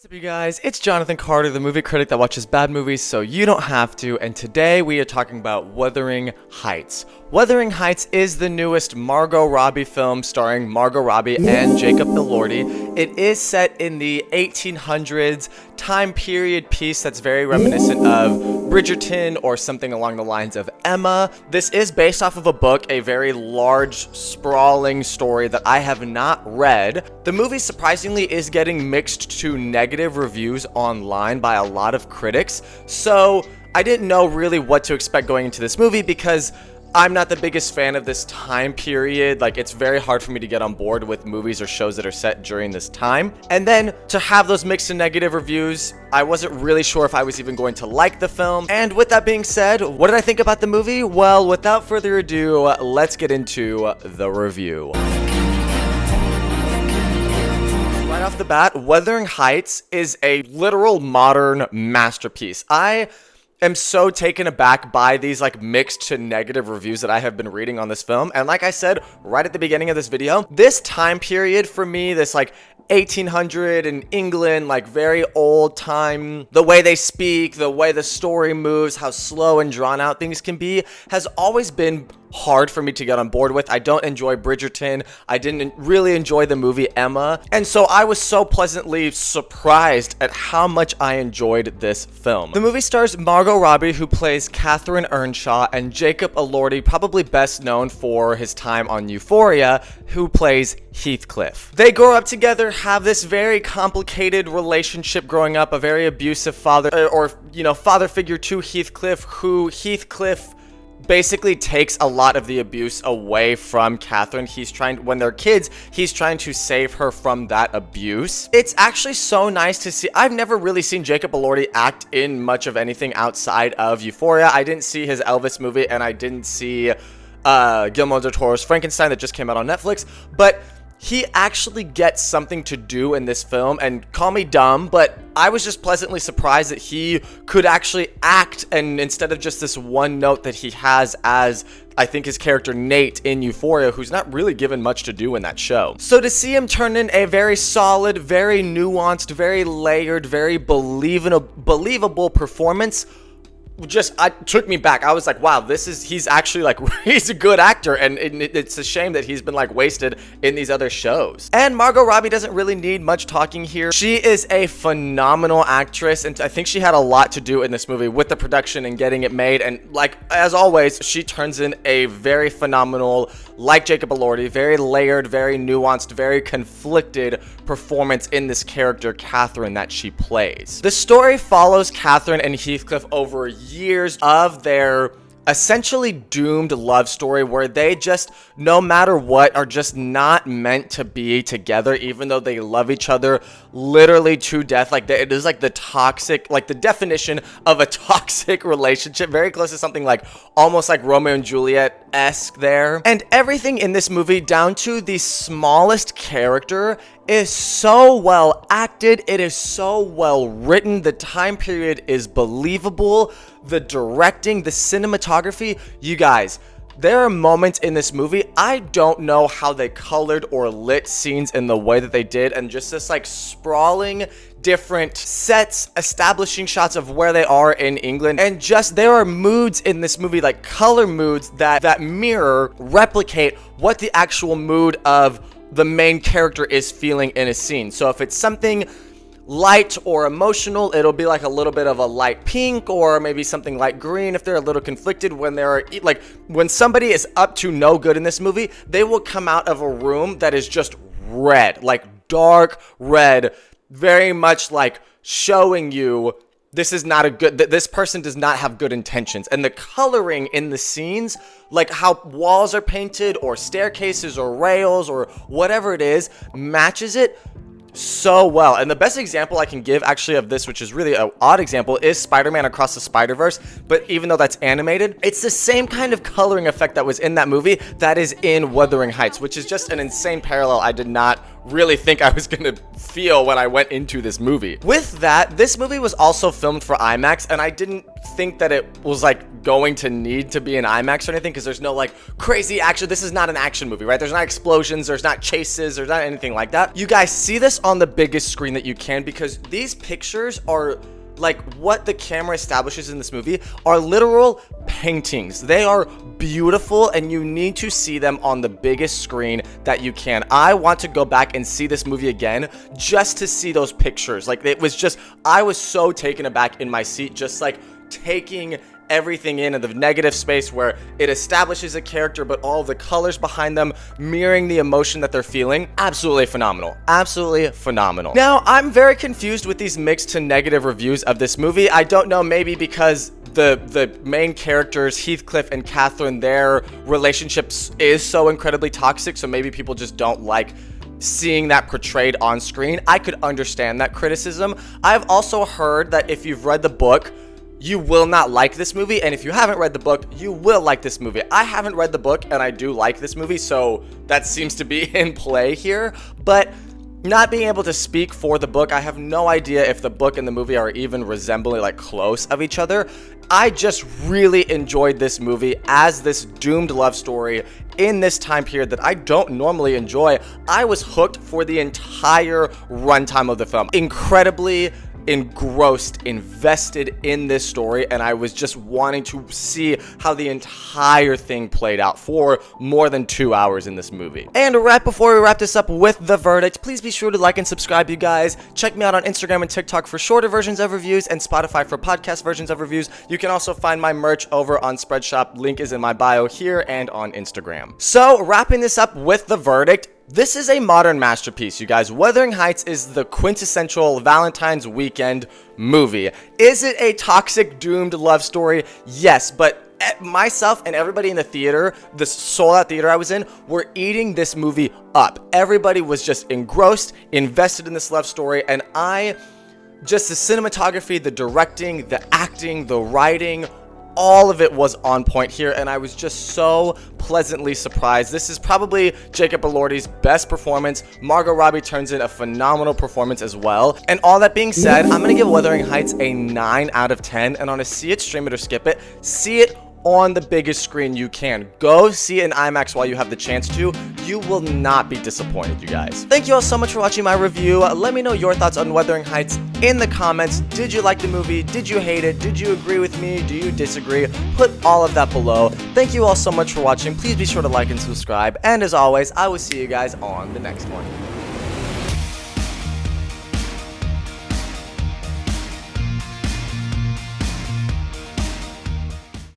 What's up, you guys? It's Jonathan Carter, the movie critic that watches bad movies so you don't have to, and today we are talking about Wuthering Heights. Wuthering Heights is the newest Margot Robbie film starring Margot Robbie and Jacob Elordi. It is set in the 1800s time period piece that's very reminiscent of Bridgerton or something along the lines of Emma. This is based off of a book, a very large, sprawling story that I have not read. The movie surprisingly is getting mixed to negative reviews online by a lot of critics, so I didn't know really what to expect going into this movie because I'm not the biggest fan of this time period. Like, it's very hard for me to get on board with movies or shows that are set during this time. And then to have those mixed and negative reviews, I wasn't really sure if I was even going to like the film. And with that being said, what did I think about the movie? Well, without further ado, let's get into the review. Right off the bat, Wuthering Heights is a literal modern masterpiece. I am so taken aback by these mixed to negative reviews that I have been reading on this film. And like I said right at the beginning of this video, this time period for me, this 1800 in England, very old time, the way they speak, the way the story moves, how slow and drawn out things can be, has always been hard for me to get on board with. I don't enjoy Bridgerton. I didn't really enjoy the movie Emma. And so I was so pleasantly surprised at how much I enjoyed this film. The movie stars Margot Robbie, who plays Catherine Earnshaw, and Jacob Elordi, probably best known for his time on Euphoria, who plays Heathcliff. They grow up together, have this very complicated relationship growing up, a very abusive father, father figure to Heathcliff, who Heathcliff basically takes a lot of the abuse away from Catherine. When they're kids, he's trying to save her from that abuse. It's actually so nice to see. I've never really seen Jacob Elordi act in much of anything outside of Euphoria. I didn't see his Elvis movie, and I didn't see Guillermo del Toro's Frankenstein that just came out on Netflix, but he actually gets something to do in this film, and call me dumb, but I was just pleasantly surprised that he could actually act, and instead of just this one note that he has as, I think, his character Nate in Euphoria, who's not really given much to do in that show. So to see him turn in a very solid, very nuanced, very layered, very believable performance, took me back. I was like, wow, he's actually he's a good actor, and it's a shame that he's been wasted in these other shows. And Margot Robbie doesn't really need much talking here. She is a phenomenal actress, and I think she had a lot to do in this movie with the production and getting it made, and as always, she turns in a very phenomenal, like Jacob Elordi, very layered, very nuanced, very conflicted performance in this character, Catherine, that she plays. The story follows Catherine and Heathcliff over years of their essentially doomed love story where they just, no matter what, are just not meant to be together, even though they love each other literally to death. It is the toxic, the definition of a toxic relationship, very close to something almost like Romeo and Juliet-esque there. And everything in this movie, down to the smallest character, is so well acted. It is so well written. The time period is believable. The directing, the cinematography, you guys, there are moments in this movie, I don't know how they colored or lit scenes in the way that they did, and just this sprawling different sets, establishing shots of where they are in England, and just there are moods in this movie, color moods that replicate what the actual mood of the main character is feeling in a scene. So if it's something light or emotional, it'll be a little bit of a light pink, or maybe something light green if they're a little conflicted. When they're when somebody is up to no good in this movie, they will come out of a room that is just red, dark red, very much showing you this person does not have good intentions. And the coloring in the scenes, how walls are painted or staircases or rails or whatever it is, matches it so well. And the best example I can give actually of this, which is really an odd example, is Spider-Man Across the Spider-Verse. But even though that's animated, it's the same kind of coloring effect that was in that movie that is in Wuthering Heights, which is just an insane parallel I did not really think I was gonna feel when I went into this movie. With that, this movie was also filmed for IMAX, and I didn't think that it was like going to need to be an IMAX or anything, because there's no like crazy action. This is not an action movie, right? There's not explosions, there's not chases, there's not anything like that. You guys see this on the biggest screen that you can, because these pictures are like what the camera establishes in this movie are literal paintings. They are beautiful, and you need to see them on the biggest screen that you can. I want to go back and see this movie again just to see those pictures. Like, it was just, I was so taken aback in my seat, just like taking everything in the negative space where it establishes a character, but all of the colors behind them mirroring the emotion that they're feeling. Absolutely phenomenal. Absolutely phenomenal. Now, I'm very confused with these mixed to negative reviews of this movie. I don't know, maybe because the main characters, Heathcliff and Catherine, their relationships is so incredibly toxic, so maybe people just don't like seeing that portrayed on screen. I could understand that criticism. I've also heard that if you've read the book, you will not like this movie, and if you haven't read the book, you will like this movie. I haven't read the book, and I do like this movie, so that seems to be in play here. But not being able to speak for the book, I have no idea if the book and the movie are even resembling like close of each other. I just really enjoyed this movie as this doomed love story in this time period that I don't normally enjoy. I was hooked for the entire runtime of the film. Incredibly engrossed, invested in this story, and I was just wanting to see how the entire thing played out for more than 2 hours in this movie. And right before we wrap this up with the verdict, please be sure to like and subscribe, you guys. Check me out on Instagram and TikTok for shorter versions of reviews, and Spotify for podcast versions of reviews. You can also find my merch over on Spreadshop. Link is in my bio here and on Instagram. So wrapping this up with the verdict, this is a modern masterpiece, you guys. Wuthering Heights is the quintessential Valentine's weekend movie. Is it a toxic, doomed love story? Yes, but myself and everybody in the theater, the sold-out theater I was in, were eating this movie up. Everybody was just engrossed, invested in this love story, and just the cinematography, the directing, the acting, the writing, all of it was on point here, and I was just so pleasantly surprised. This is probably Jacob Elordi's best performance. Margot Robbie turns in a phenomenal performance as well. And all that being said, I'm gonna give Wuthering Heights a 9 out of 10, and on a see it, stream it, or skip it, see it on the biggest screen you can. Go see it in IMAX while you have the chance to. You will not be disappointed, you guys. Thank you all so much for watching my review. Let me know your thoughts on Wuthering Heights in the comments. Did you like the movie? Did you hate it? Did you agree with me? Do you disagree? Put all of that below. Thank you all so much for watching. Please be sure to like and subscribe. And as always, I will see you guys on the next one.